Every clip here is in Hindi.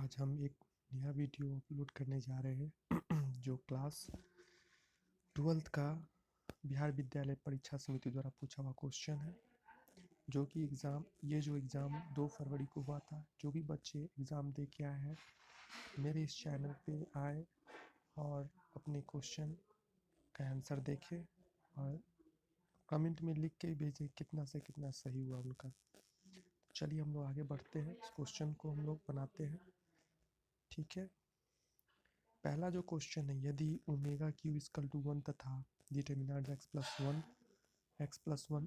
आज हम एक नया वीडियो अपलोड करने जा रहे हैं जो क्लास 12th का बिहार विद्यालय परीक्षा समिति द्वारा पूछा हुआ क्वेश्चन है, जो कि एग्ज़ाम 2 फरवरी को हुआ था। जो भी बच्चे एग्ज़ाम दे के आए हैं मेरे इस चैनल पे आए और अपने क्वेश्चन का आंसर देखें और कमेंट में लिख के भेजें कितना से कितना सही हुआ उनका। चलिए हम लोग आगे बढ़ते हैं, इस क्वेश्चन को हम लोग बनाते हैं। ठीक है, पहला जो क्वेश्चन है, यदि ओमेगा क्यू इक्वल टू 1 तथा determinant x plus 1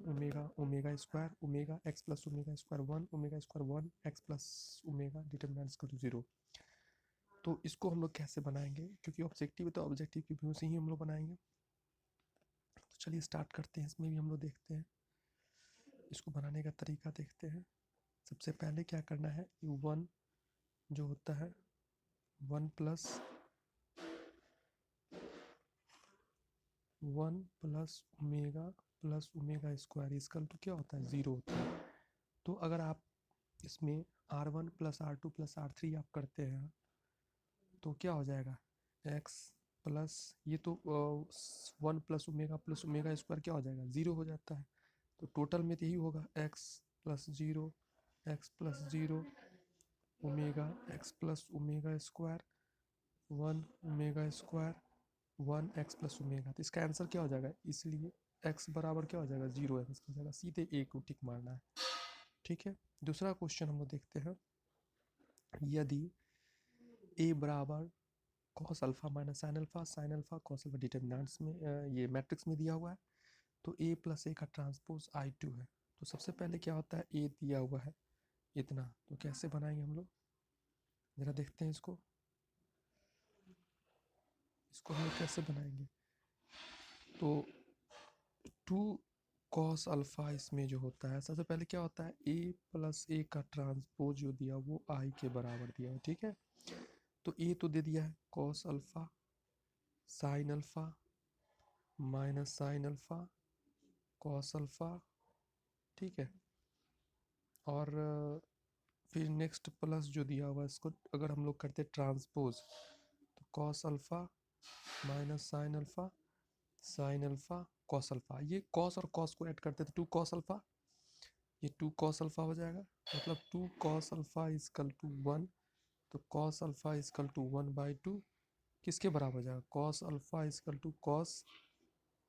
omega square omega x plus omega square 1 omega square 1 x plus omega determinant equal to 0, तो इसको हम लोग कैसे बनाएंगे? क्योंकि ऑब्जेक्टिव है तो ऑब्जेक्टिव की व्यू से ही हम लोग बनाएंगे। तो चलिए स्टार्ट करते हैं। इसमें भी हम लोग देखते हैं, इसको बनाने का तरीका देखते हैं। सबसे पहले क्या करना है, 1 जो होता है 1 प्लस ओमेगा स्क्वायर इसका तो क्या होता है 0 होता है। तो अगर आप इसमें R1 plus R2 plus R3 आप करते हैं तो क्या हो जाएगा x प्लस ये तो 1 प्लस ओमेगा स्क्वायर क्या हो जाएगा 0 हो जाता है। तो टोटल में तो यही होगा x plus 0 x plus omega square 1 omega square 1 x plus omega. तो इसका आंसर क्या हो जाएगा, इसलिए x बराबर क्या हो जाएगा 0 आंसर हो जाएगा। सीधे ए को टिक मारना है। ठीक है, दूसरा क्वेश्चन हम लोग देखते हैं। यदि a बराबर cos alpha minus sine alpha cos alpha determinants में ये मैट्रिक्स में दिया हुआ है, तो a प्लस a का ट्रांसपोज I2 है। तो सबसे पहले क्या होता है, a दिया हुआ है इतना, तो कैसे बनाएंगे हम लोग, जरा देखते हैं इसको हम लोग कैसे बनाएंगे। तो 2 कॉस अल्फा इसमें जो होता है, सबसे पहले क्या होता है a प्लस a का ट्रांसपोज जो दिया वो I के बराबर दिया है। ठीक है, तो a तो दे दिया है cos alpha sine alpha minus sine alpha cos alpha. ठीक है, और फिर नेक्स्ट प्लस जो दिया हुआ है इसको अगर हम लोग करते ट्रांसपोज तो cos alpha minus sine alpha cos alpha. ये कॉस और कॉस को ऐड करते तो 2 कॉस अल्फा, ये 2 कॉस अल्फा हो जाएगा। मतलब 2 कॉस अल्फा इजकल टू 1, तो कॉस अल्फा इजकल टू 1/2 किसके बराबर हो जाएगा, cos alpha equal to cos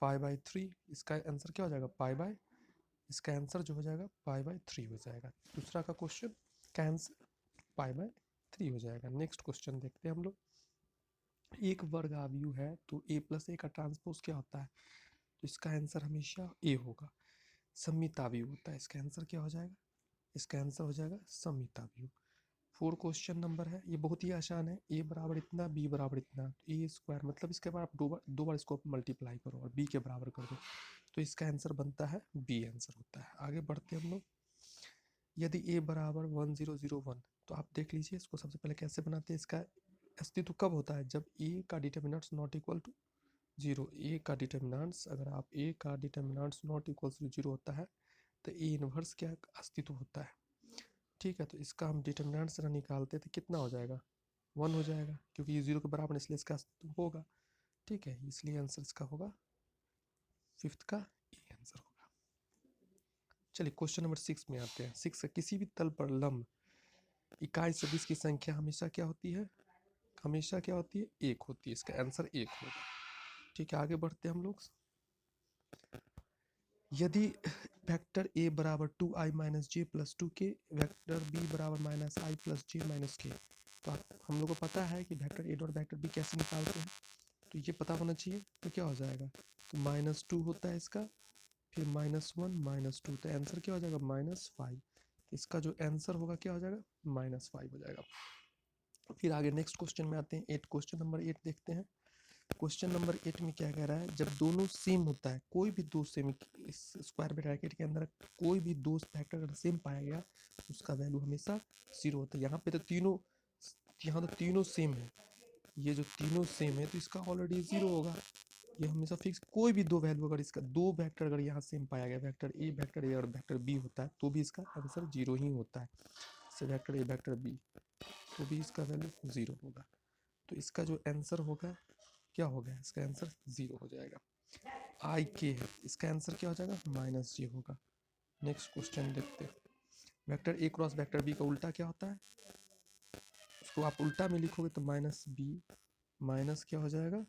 π/3। इसका आंसर क्या हो जाएगा इसका आंसर जो हो जाएगा π/3 हो जाएगा। दूसरा का क्वेश्चन का आंसर π/3 हो जाएगा। नेक्स्ट क्वेश्चन देखते हैं हम लोग। एक वर्ग आव्यूह है तो a प्लस a का ट्रांसपोज क्या होता है, तो इसका आंसर हमेशा a होगा। सममिताव्यूह होता है, इसका आंसर क्या हो जाएगा, इसका आंसर हो जाएगा सममिताव्यूह। 4 क्वेश्चन नंबर है, ये बहुत ही आसान है। a बराबर इतना b बराबर इतना, तो a स्क्वायर मतलब इसके बाद आप दो बार इसको मल्टीप्लाई करो और b के बराबर कर दो, तो इसका आंसर बनता है b आंसर होता है। आगे बढ़ते हम लोग। यदि a बराबर 1001, तो आप देख लीजिए इसको सबसे पहले कैसे बनाते हैं। इसका अस्तित्व कब होता है, जब a का determinants not equal to 0। a का डिटर्मिनेंट्स अगर आप a का डिटर्मिनेंट्स नॉट इक्वल टू 0 होता है तो a इनवर्स क्या अस्तित्व होता है। ठीक है, तो इसका हम डिटर्मिनेंट्स निकालते तो कितना हो जाएगा 1 हो जाएगा, क्योंकि ये 0 के बराबर इसलिए इसका अस्तित्व होगा। ठीक है, इसलिए आंसर इसका होगा 5th का ए आंसर होगा। चलिए क्वेश्चन नंबर 6 में आते हैं। 6 किसी भी तल पर लंब इकाई सदिश की संख्या हमेशा क्या होती है, एक होती है। इसका आंसर 1 होगा। ठीक है, आगे बढ़ते हैं हम लोग। यदि वेक्टर a बराबर 2i माइनस जे प्लस 2k, वेक्टर b बराबर minus i plus J minus k, तो हम लोग को पता है कि वेक्टर a और वेक्टर b कैसे निकालते हैं, तो ये पता होना चाहिए। तो क्या हो जाएगा, तो -2 होता है इसका, फिर -1 -2, तो आंसर क्या हो जाएगा -5। तो इसका जो आंसर होगा क्या हो जाएगा -5 हो जाएगा। फिर आगे नेक्स्ट क्वेश्चन में आते हैं। 8 क्वेश्चन नंबर 8 देखते हैं। क्वेश्चन नंबर 8 में क्या कह रहा है, जब दोनों सेम होता है, कोई भी दो सेम, इस स्क्वायर ब्रैकेट के अंदर कोई भी दो फैक्टर अगर सेम पाया गया उसका वैल्यू हमेशा 0 होता है। यहाँ पे तो तीनों सेम है, ये जो तीनों सेम है तो इसका ऑलरेडी 0 होगा, ये हमेशा फिक्स। कोई भी दो वैल्यू अगर इसका दो वेक्टर अगर यहाँ सेम पाया गया, वेक्टर ए और वेक्टर बी होता है, तो भी इसका आंसर 0 ही होता है। वेक्टर ए वेक्टर बी तो भी इसका वैल्यू 0 होगा। तो इसका जो आंसर होगा क्या होगा, इसका आंसर 0 हो जाएगा। आई के है, इसका आंसर क्या हो जाएगा, -j होगा। नेक्स्ट क्वेश्चन देखते हैं। Vector A cross vector B का उल्टा क्या होता है, उसको आप उल्टा में लिखोगे तो -b माइनस क्या हो जाएगा,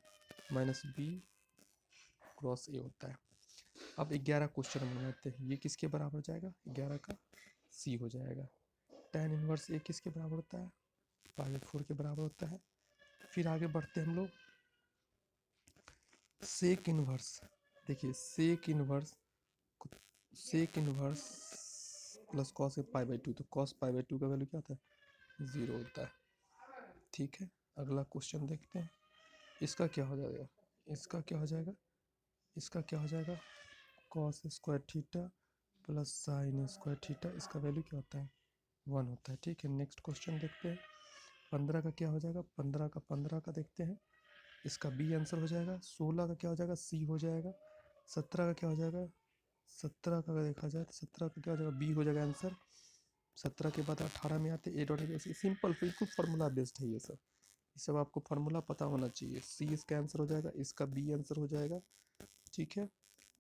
-b क्रॉस ए होता है। अब 11 क्वेश्चन बनाते हैं। ये किसके बराबर हो जाएगा, 11 का सी हो जाएगा। tan इनवर्स ए किसके बराबर होता है, π/4 के बराबर होता है। फिर आगे बढ़ते हैं हम लोग। सेक इनवर्स, देखिए सेक इनवर्स प्लस कॉस π/2, तो cos π/2 का वैल्यू क्या होता है, 0 होता है। ठीक है, अगला क्वेश्चन देखते हैं। इसका क्या हो जाएगा, इसका क्या हो जाएगा, इसका क्या हो जाएगा, cos square theta plus sine square theta, इसका वैल्यू क्या होता है, 1 होता है। ठीक है, नेक्स्ट क्वेश्चन देखते हैं। 15 का क्या हो जाएगा, 15 का देखते हैं। इसका बी आंसर हो जाएगा। 16 का क्या हो जाएगा, सी हो जाएगा। 17 का क्या हो जाएगा, 17 का अगर देखा जाए तो 17 का क्या हो जाएगा, बी हो जाएगा आंसर। 17 के बाद 18 में आते ए डॉट, सिंपल बिल्कुल फार्मूला बेस्ड है ये सब, ये सब आपको फार्मूला पता होना चाहिए। सी इसका आंसर हो जाएगा, इसका बी आंसर हो जाएगा। ठीक है,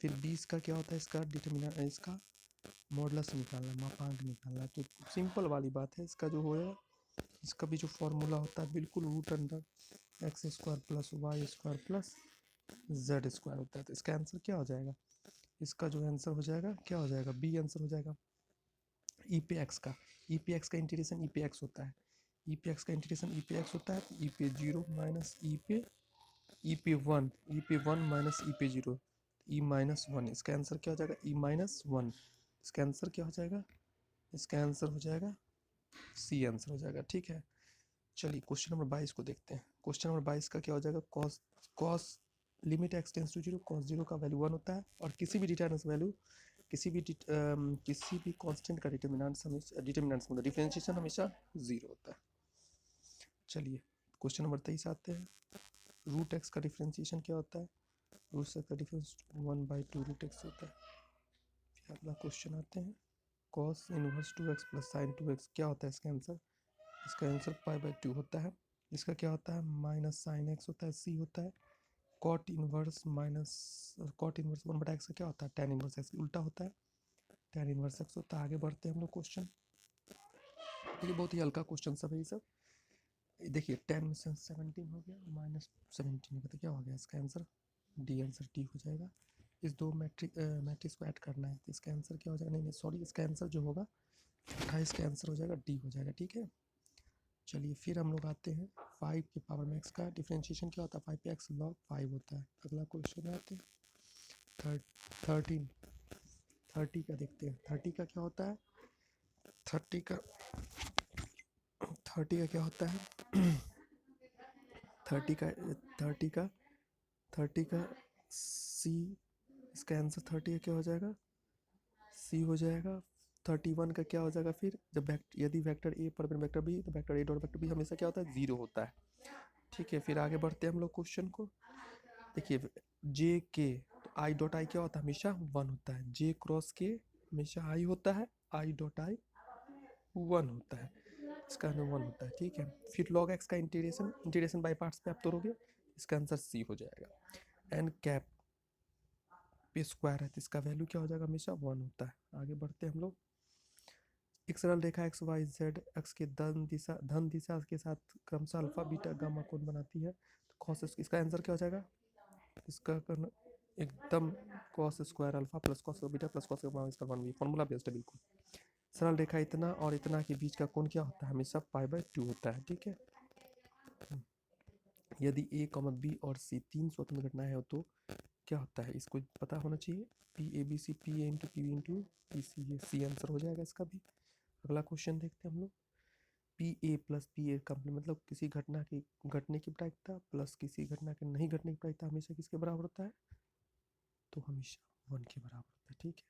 फिर 20 का क्या होता है, इसका डिटरमिनेंट, इसका मॉडुलस निकालना है, मापांक निकालना है। तो सिंपल वाली बात है, इसका जो होएगा, इसका भी जो फॉर्मूला होता है बिल्कुल √x² plus y² plus z² होता है। तो इसका आंसर क्या हो जाएगा, इसका जो आंसर हो जाएगा क्या हो जाएगा, बी आंसर हो जाएगा। ई पे एक्स का, ई पे एक्स का इंटीग्रेशन ई पे एक्स होता है, ई पे एक्स का इंटीग्रेशन ई पे एक्स होता है। ई पे 0 माइनस ई पे 1, ई पे 1 माइनस ई पे 0, ई -1, इसका आंसर क्या हो जाएगा, ई -1। इसका आंसर क्या हो जाएगा, इसका आंसर हो जाएगा सी आंसर हो जाएगा। ठीक है, चलिए क्वेश्चन नंबर 22 को देखते हैं। क्वेश्चन नंबर 22 का क्या हो जाएगा, cos limit x tends to 0, cos 0 का वैल्यू 1 होता है। और किसी भी डिटरमिनेंट वैल्यू, किसी भी कांस्टेंट का डिटरमिनेंट मतलब डिफरेंशिएशन हमेशा 0 होता है। चलिए क्वेश्चन नंबर 23 आते हैं। √x का डिफरेंशिएशन क्या होता है, √x का डिफरेंस 1/2 √x होता है। फिर अगला क्वेश्चन आते हैं। cos inverse 2x plus sign 2x क्या होता है, इसका आंसर, इसका आंसर π/2 होता है। इसका क्या होता है, माइनस साइन x होता है, सी होता है। कॉट इनवर्स 1/x का क्या होता है, tan इनवर्स x, उल्टा होता है, tan इनवर्स x होता है। आगे बढ़ते हैं हम लोग क्वेश्चन, ये बहुत ही हल्का क्वेश्चन सब है ये सब। देखिए 10 में 17 हो गया, -17 हो गया, तो क्या हो गया, इसका आंसर डी आंसर डी हो जाएगा। इस दो मैट्रिक्स को ऐड करना है, तो इसका आंसर क्या हो जाएगा, नहीं सॉरी, इसका आंसर जो होगा 28 का आंसर हो जाएगा, डी हो जाएगा। ठीक है, चलिए फिर हम लोग आते हैं 5 के पावर में x का डिफरेंशिएशन क्या होता है, 5 पे x log 5 होता है। अगला क्वेश्चन आते हैं 30 का देखते हैं। 30 का क्या होता है, 30 का क्या होता है 30 का सी, इसका आंसर 30 का क्या हो जाएगा, सी हो जाएगा। 31 का क्या हो जाएगा, फिर जब यदि वेक्टर ए पर वेक्टर बी, तो vector A dot vector B हमेशा क्या होता है, 0 होता है। ठीक है, फिर आगे बढ़ते हैं हम लोग क्वेश्चन को। देखिए जे के, तो आई डॉट आई क्या होता है, हमेशा 1 होता है। जे क्रॉस के हमेशा आई होता है, आई डॉट आई 1 होता है, इसका आंसर 1 होता है। ठीक है, फिर लॉग एक्स का इंटीग्रेशन बाय पार्ट्स पे आप तोड़ोगे, इसका आंसर सी हो जाएगा। एन कैप पे स्क्वायर है, तो इसका वैल्यू क्या हो जाएगा, हमेशा 1 होता है। आगे बढ़ते हैं हम लोग। एक सरल रेखा एक्स वाई जेड एक्स के धन दिशा के साथ क्रमशः अल्फा बीटा गामा कोण बनाती है, तो कॉस, इसका आंसर क्या हो जाएगा, इसका करना एकदम cos square alpha plus cos beta plus cos gamma, इसका 1 फॉर्मूला बेस्ड है बिल्कुल। सरल रेखा इतना और इतना के बीच का कोण क्या होता है, हमेशा π/2 होता है। ठीक है, यदि a, b और c 3 स्वतंत्र घटनाएं हो तो क्या होता है, इसको पता होना चाहिए। P A B C, P A into P B into P C, ये सी आंसर हो जाएगा इसका भी। अगला क्वेश्चन देखते हैं हम लोग। P A plus P A complete, मतलब किसी घटना के घटने की प्रायिकता प्लस किसी घटना के नहीं घटने की प्रायिकता हमेशा किसके बराबर होता है, तो हमेशा 1 के बराबर होता है। ठीक है,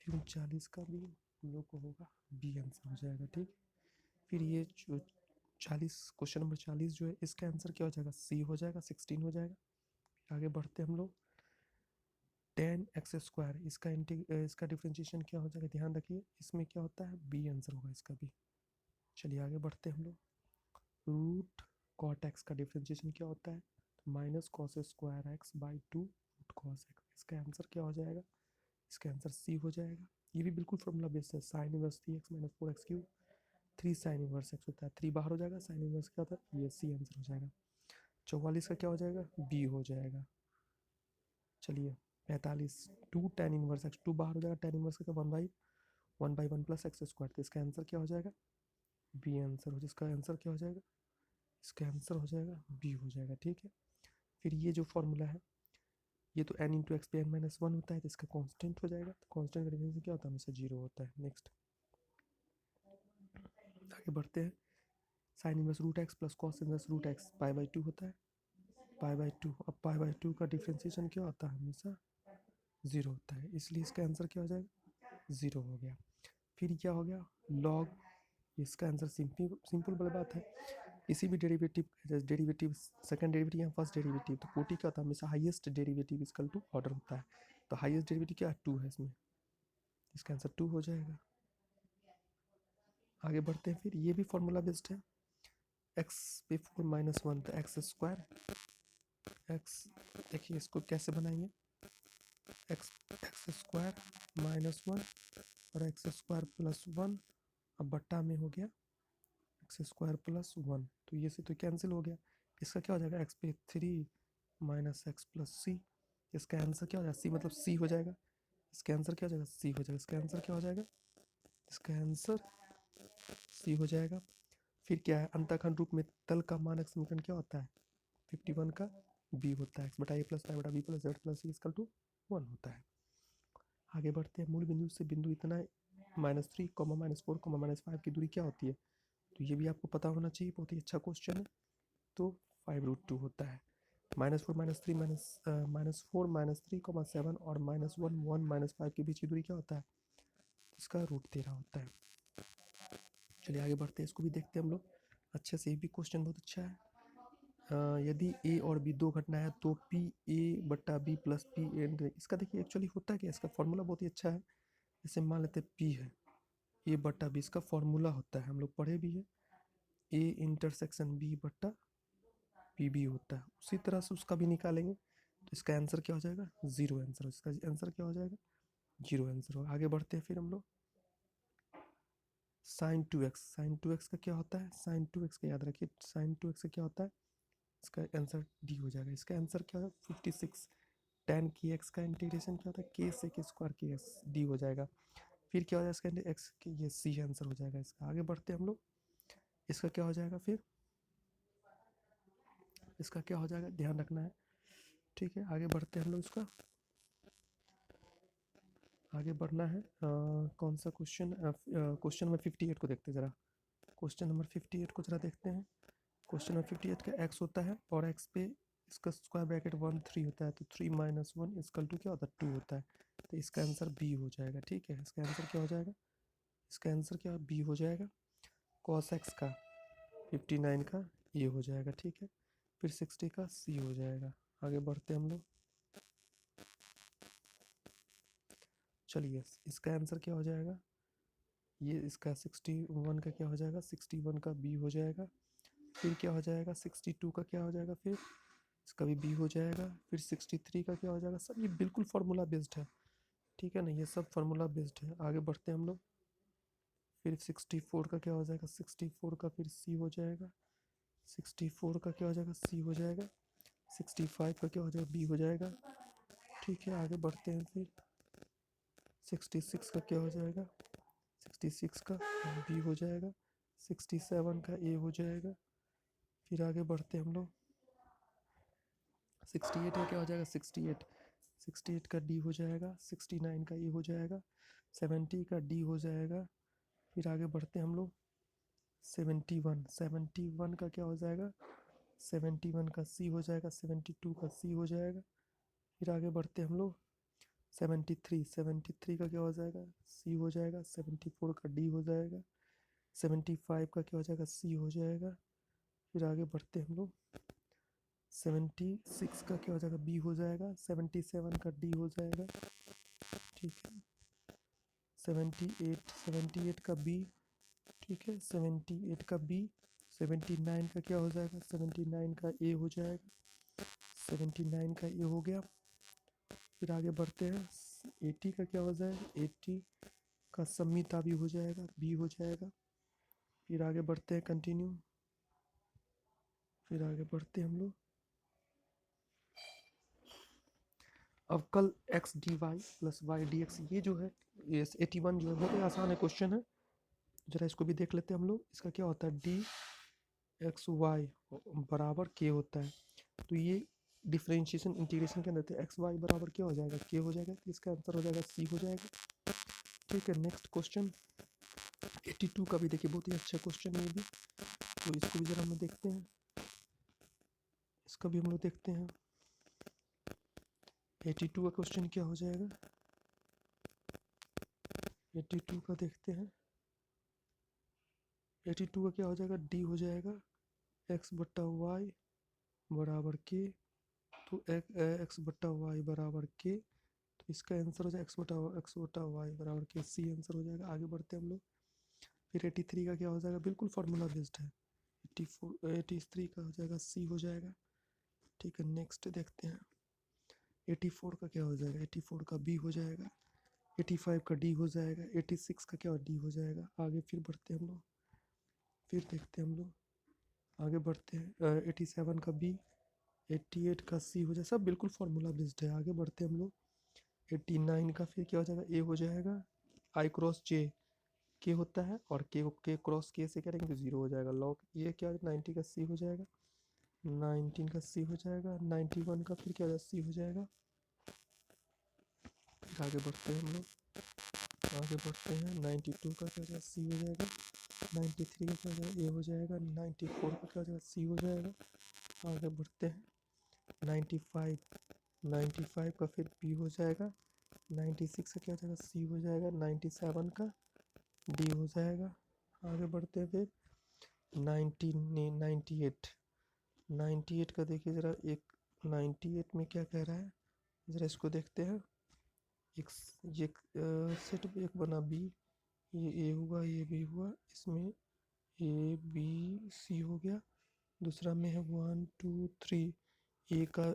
फिर 39 का भी हम लोग को होगा, बी आंसर हो जाएगा। ठीक, फिर ये जो 40 क्वेश्चन नंबर 40 जो है, इसका आंसर क्या हो जाएगा, सी हो जाएगा, 16 हो जाएगा। आगे बढ़ते हम लोग। tan x², इसका डिफरेंशिएशन क्या हो जाएगा, ध्यान रखिए, इसमें क्या होता है, बी आंसर होगा इसका भी। चलिए आगे बढ़ते हम लोग। रूट कॉट एक्स का डिफ्रेंशिएशन क्या होता है, minus cos square x by two root cos x. इसका आंसर क्या हो जाएगा, इसका आंसर सी हो जाएगा। ये भी बिल्कुल फॉर्मूला बेस्ड है, sine inverse 3x minus 4x cube, 3 sine inverse x होता है, 3 बाहर हो जाएगा, साइन इनवर्स क्या होता है, ये सी आंसर हो जाएगा। 44 का क्या हो जाएगा, बी हो जाएगा। चलिए 45, 2 टेन इनवर्स एक्स, 2 बाहर हो जाएगा, टेन इनवर्स का 1/1 प्लस एक्स स्क्वायर, तो इसका आंसर क्या हो जाएगा, बी आंसर हो, जिसका आंसर क्या हो जाएगा, इसका आंसर हो जाएगा बी हो जाएगा। ठीक है, फिर ये जो फॉर्मूला है ये तो n इंटू एक्स पे n माइनस वन होता है, तो इसका कांस्टेंट हो जाएगा, तो कांस्टेंट का डिफरेंस क्या होता है, हमेशा जीरो होता है। नेक्स्ट आगे बढ़ते हैं, sine inverse root x plus cos inverse root x pi by two होता है, पाई बाई टू। अब पाई बाई टू का डिफ्रेंसिएशन क्या होता है, हमेशा जीरो होता है, इसलिए इसका आंसर क्या हो जाएगा, जीरो हो गया। फिर क्या हो गया, लॉग, इसका आंसर सिंपल सिंपल वाली बात है, किसी भी डेरिवेटिव, जैसे डेरिवेटिव सेकंड डेरिवेटिव या फर्स्ट डेरिवेटिव, तो कोटी क्या होता है, हमेशा highest derivative equal to order होता है, तो हाईएस्ट डेरिवेटिव क्या है, टू है इसमें, इसका आंसर टू हो जाएगा। आगे बढ़ते हैं, फिर ये भी फॉर्मूला बेस्ड है, एक्स पे फोर माइनस वन, तो एक्स स्क्वायर एक्स, देखिए इसको कैसे बनाएंगे, x x square minus one और एक्स स्क्वायर प्लस वन, अब बट्टा में हो गया एक्स स्क्वायर प्लस वन, तो ये से तो कैंसिल हो गया, इसका क्या हो जाएगा, एक्स पे थ्री माइनस एक्स प्लस सी, इसका आंसर क्या हो जाएगा, सी मतलब सी हो जाएगा, इसका आंसर क्या हो जाएगा, सी हो जाएगा, इसका आंसर क्या हो जाएगा, इसका आंसर सी हो जाएगा। फिर क्या है, अंतःखंड रूप में तल का मानक समीकरण क्या होता है, 51 का बी होता है, एक्स बटा ए प्लस वाई बटा B plus Z plus C equal to one होता है। आगे बढ़ते हैं, मूल बिंदु से बिंदु इतना -3, -4, -5 की दूरी क्या होती है, तो ये भी आपको पता होना चाहिए, बहुत ही अच्छा क्वेश्चन है, तो 5√2 होता है। -4 -3 -4 -3, 7 और -1 1 -5 के बीच की दूरी क्या होता है, इसका √13 होता है। चलिए आगे बढ़ते हैं, इसको भी देखते हैं हम लोग अच्छे से, ये भी क्वेश्चन बहुत अच्छा है। यदि ए और बी दो घटनाएं हैं तो पी ए बट्टा बी प्लस पी ए, इसका देखिए एक्चुअली होता है क्या, इसका फॉर्मूला बहुत ही अच्छा है। जैसे मान लेते हैं पी है, ए बट्टा बी इसका फॉर्मूला होता है, हम लोग पढ़े भी है, ए इंटरसेक्शन बी बट्टा पी बी होता है, उसी तरह से उसका भी निकालेंगे, तो इसका आंसर क्या हो जाएगा, जीरो आंसर, इसका आंसर क्या हो जाएगा, जीरो आंसर हो। आगे बढ़ते हैं फिर हम लोग, sign to x, sign to x का क्या होता है, साइन टू एक्स का याद रखिए, साइन टू एक्स का क्या होता है, इसका आंसर डी हो जाएगा, इसका आंसर क्या है 56, टेन की एक्स का इंटीग्रेशन क्या होता है, के से के स्क्वायर के एक्स, डी हो जाएगा। फिर क्या हो जाएगा इसका एक्स के, ये सी आंसर हो जाएगा इसका। आगे बढ़ते हैं हम लोग, इसका क्या हो जाएगा, फिर इसका क्या हो जाएगा, ध्यान रखना है। ठीक है, आगे बढ़ते हैं हम लोग, इसका आगे बढ़ना है, कौन सा क्वेश्चन, क्वेश्चन नंबर 58 को देखते हैं ज़रा, क्वेश्चन नंबर 58 को ज़रा देखते हैं। क्वेश्चन नंबर 58 का एक्स होता है और एक्स पे इसका स्क्वायर ब्रैकेट 1 3 होता है, तो 3 - 1 इक्वल टू क्या होता है, 2 होता है, तो इसका आंसर बी हो जाएगा। ठीक है, इसका आंसर क्या हो जाएगा, इसका आंसर क्या बी हो जाएगा। कॉस एक्स का 59 का ये हो जाएगा। ठीक है, फिर 60 का सी हो जाएगा। आगे बढ़ते हम लोग, चलिए इसका आंसर क्या हो जाएगा, ये इसका 61 का क्या हो जाएगा, 61 का बी हो जाएगा। फिर क्या हो जाएगा, 62 का क्या हो जाएगा, फिर इसका भी बी हो जाएगा। फिर 63 का क्या हो जाएगा, सब ये बिल्कुल फार्मूला बेस्ड है। ठीक है ना, ये सब फार्मूला बेस्ड है। आगे बढ़ते हैं हम लोग, फिर 64 का क्या हो जाएगा, 64 का फिर सी हो जाएगा। 64 का क्या हो जाएगा, सी हो जाएगा। 65 का क्या हो जाएगा, बी हो जाएगा। ठीक है, आगे बढ़ते हैं, फिर 66 का क्या हो जाएगा, 66 का बी हो जाएगा। 67 का ए हो जाएगा। फिर आगे बढ़ते हैं हम लोग, 68 का क्या हो जाएगा, 68 का डी हो जाएगा। 69 का ए हो जाएगा। 70 का डी हो जाएगा। फिर आगे बढ़ते हैं हम लोग, 71 का क्या हो जाएगा, 71 का सी हो जाएगा। 72 का सी हो जाएगा। फिर आगे बढ़ते हैं हम लोग, 73 का क्या हो जाएगा, सी हो जाएगा। 74 का डी हो जाएगा। 75 का क्या हो जाएगा, सी हो जाएगा। फिर आगे बढ़ते हैं हम लोग, 76 का क्या हो जाएगा, बी हो जाएगा। 77 का डी हो जाएगा। ठीक है, 78 का बी। ठीक है, 78 का बी। 79 का क्या हो जाएगा, 79 का ए हो जाएगा, 79 का ए हो गया। फिर आगे बढ़ते हैं, 80 का क्या हो जाएगा, 80 का सम्मिता भी हो जाएगा, बी हो जाएगा। फिर आगे बढ़ते हैं, कंटिन्यू, फिर आगे बढ़ते हैं हम लोग। अब कल x d y plus y d x, ये जो है ये 81 जो है बहुत ही आसान है क्वेश्चन है, जरा इसको भी देख लेते हैं हम लोग। इसका क्या होता है, डी एक्स वाई बराबर के होता है, तो ये डिफरेंशिएशन इंटीग्रेशन के अंदर थे, एक्स वाई बराबर क्या हो जाएगा, के हो जाएगा, तो इसका आंसर हो जाएगा सी हो जाएगा। ठीक है, नेक्स्ट क्वेश्चन 82 का भी देखिए बहुत ही अच्छा क्वेश्चन है ये भी, तो इसको भी जरा हम लोग देखते हैं, इसका भी हम लोग देखते हैं। 82 का क्वेश्चन क्या हो जाएगा, 82 का देखते हैं। 82 का क्या हो जाएगा, डी हो जाएगा एक्स बट्टा वाई बराबर के, तो एक्स बट्टा वाई बराबर के, तो इसका आंसर हो जाएगा एक्स बटा वाई बराबर के, सी आंसर हो जाएगा। आगे बढ़ते हैं हम लोग। फिर 83 का क्या हो जाएगा, बिल्कुल फार्मूला बेस्ड है, 83 का हो जाएगा सी हो जाएगा। ठीक है, नेक्स्ट देखते हैं। 84 का क्या हो जाएगा, 84 का बी हो जाएगा, 85 का डी हो जाएगा, 86 का क्या डी हो जाएगा। आगे फिर बढ़ते हैं हम लोग, फिर देखते हैं हम लोग, आगे बढ़ते हैं। 87 का बी, 88 का सी हो जाएगा, सब बिल्कुल फार्मूला बेस्ड है। आगे बढ़ते हैं हम लोग। 89 का फिर क्या हो जाएगा, ए हो जाएगा, आई क्रॉस जे के होता है, और के क्रॉस के से करेंगे तो जीरो हो जाएगा, लॉग ये क्या 90 का सी हो जाएगा, 19 का सी हो जाएगा, 91 का फिर क्या हो जाएगा, सी हो जाएगा। फिर आगे बढ़ते हैं हम लोग, आगे बढ़ते हैं। 92 का क्या हो जाएगा, सी हो जाएगा, 93 का क्या हो जाएगा, ए हो जाएगा, 94 का क्या हो जाएगा, सी हो जाएगा। आगे बढ़ते हैं। 95 का फिर बी हो जाएगा, 96 का क्या हो जाएगा, सी हो जाएगा, 97 का डी हो जाएगा। आगे बढ़ते हैं फिर 98 का देखिए ज़रा, एक 98 में क्या कह रहा है, ज़रा इसको देखते हैं। एक ये सेट एक बना बी, ये ए हुआ, ये बी हुआ, इसमें ए बी सी हो गया। दूसरा में है 1 2 3, ए का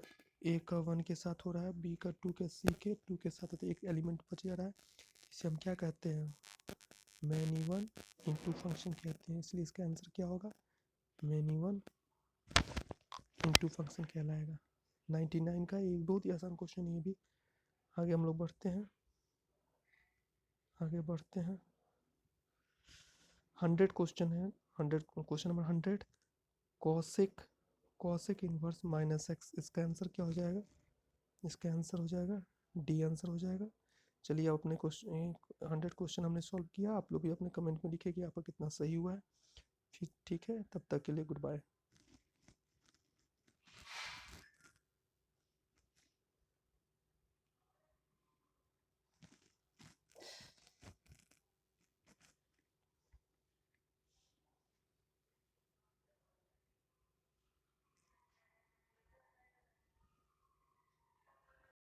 1 के साथ हो रहा है, बी का 2 के, सी के 2 के साथ, तो एक एलिमेंट बच जा रहा है, इसे हम क्या कहते हैं, मैनी वन इंटू फंक्शन कहते हैं, इसलिए इसका आंसर क्या होगा, मैनी वन इंटू फंक्शन कहलाएगा। 99 का एक बहुत ही आसान क्वेश्चन ये भी। आगे हम लोग बढ़ते हैं, आगे बढ़ते हैं। 100 क्वेश्चन है, 100 question number 100, cosec inverse minus x, इसका आंसर क्या हो जाएगा, इसका आंसर हो जाएगा डी आंसर हो जाएगा। चलिए आप अपने क्वेश्चन 100 क्वेश्चन हमने सॉल्व किया, आप लोग भी अपने कमेंट में लिखिए कि आपका कितना सही हुआ है। ठीक है, तब तक के लिए गुड बाय।